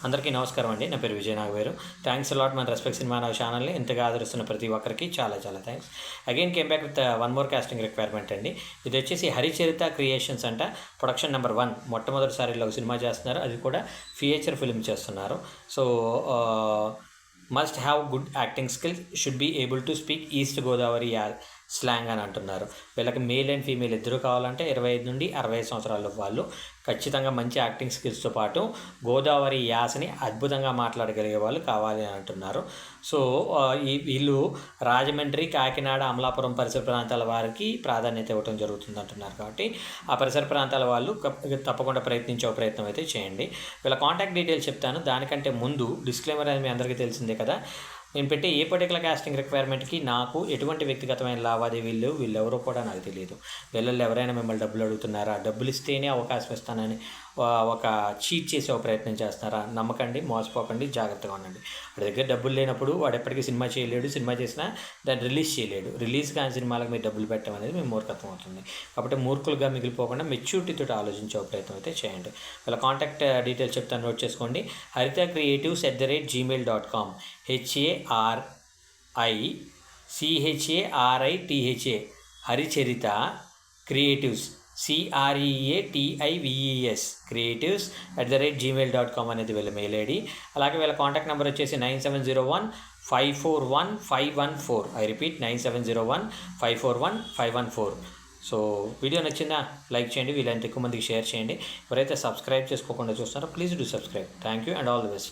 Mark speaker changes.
Speaker 1: అందరికీ నమస్కారం అండి. నా పేరు విజయ్ నాగవేరు. థ్యాంక్స్ అలాట్ మన రెస్పెక్ట్ సినిమా నా ఛానల్ని ఇంతగా ఆదరిస్తున్న ప్రతి ఒక్కరికి చాలా చాలా thanks. Again came back with one more casting requirement అండి. ఇది వచ్చేసి హరిచరిత క్రియేషన్స్ అంట. ప్రొడక్షన్ నెంబర్ 1 మొట్టమొదటిసారి ఒక సినిమా చేస్తున్నారు. అది కూడా ఫీచర్ ఫిల్మ్ చేస్తున్నారు. So must have good acting skills, should be able to speak east Godavari slang అని అంటున్నారు. వీళ్ళకి మేల్ అండ్ ఫీమేల్ ఇద్దరు కావాలంటే 25 నుండి 65 సంవత్సరాల వాళ్ళు ఖచ్చితంగా మంచి యాక్టింగ్ స్కిల్స్తో పాటు గోదావరి యాసని అద్భుతంగా మాట్లాడగలిగే వాళ్ళు కావాలి అని అంటున్నారు. సో వీళ్ళు రాజమండ్రి, కాకినాడ, అమలాపురం పరిసర ప్రాంతాల వారికి ప్రాధాన్యత ఇవ్వడం జరుగుతుంది అంటున్నారు. కాబట్టి ఆ పరిసర ప్రాంతాల వాళ్ళు తప్పకుండా ప్రయత్నించే ప్రయత్నం అయితే చేయండి. వీళ్ళ కాంటాక్ట్ డీటెయిల్స్ చెప్తాను. దానికంటే ముందు డిస్క్లైమర్ అనేది మీ అందరికీ తెలిసిందే కదా. నేను పెట్టే ఏ పర్టికులర్ కాస్టింగ్ రిక్వైర్మెంట్కి నాకు ఎటువంటి వ్యక్తిగతమైన లావాదేవీలు వీళ్ళెవరో కూడా నాకు తెలియదు. వీళ్ళల్లో ఎవరైనా మిమ్మల్ని డబ్బులు అడుగుతున్నారా, డబ్బులు ఇస్తేనే అవకాశం ఇస్తానని ఒక చీట్ చేసే ప్రయత్నం చేస్తున్నారా? నమ్మకండి, మోసపోకండి, జాగ్రత్తగా ఉండండి. వాడి దగ్గర డబ్బులు లేనప్పుడు వాడు ఎప్పటికీ సినిమా చేయలేడు. సినిమా చేసినా దాన్ని రిలీజ్ చేయలేడు. రిలీజ్ కాని సినిమాలకు మీరు డబ్బులు పెట్టడం అనేది మీ మూర్ఖత్వం అవుతుంది. కాబట్టి మూర్ఖులుగా మిగిలిపోకుండా మెచ్యూరిటీతో ఆలోచించే ప్రయత్నం అయితే చేయండి. వాళ్ళ కాంటాక్ట్ డీటెయిల్స్ చెప్తాను, నోట్ చేసుకోండి. haritacreatives@gmail.com HARICHARITHA హరిచరిత creatives CREATIVES creatives@gmail.com అనేది వీళ్ళ మెయిల్ ఐడి. అలాగే వీళ్ళ కాంటాక్ట్ నెంబర్ వచ్చేసి 9701541514. I repeat 9701541514. సో వీడియో నచ్చిందా? లైక్ చేయండి, వీళ్ళంత ఎక్కువ మందికి షేర్ చేయండి. ఎవరైతే సబ్స్క్రైబ్ చేసుకోకుండా చూస్తున్నారో please do subscribe. Thank you and all the best.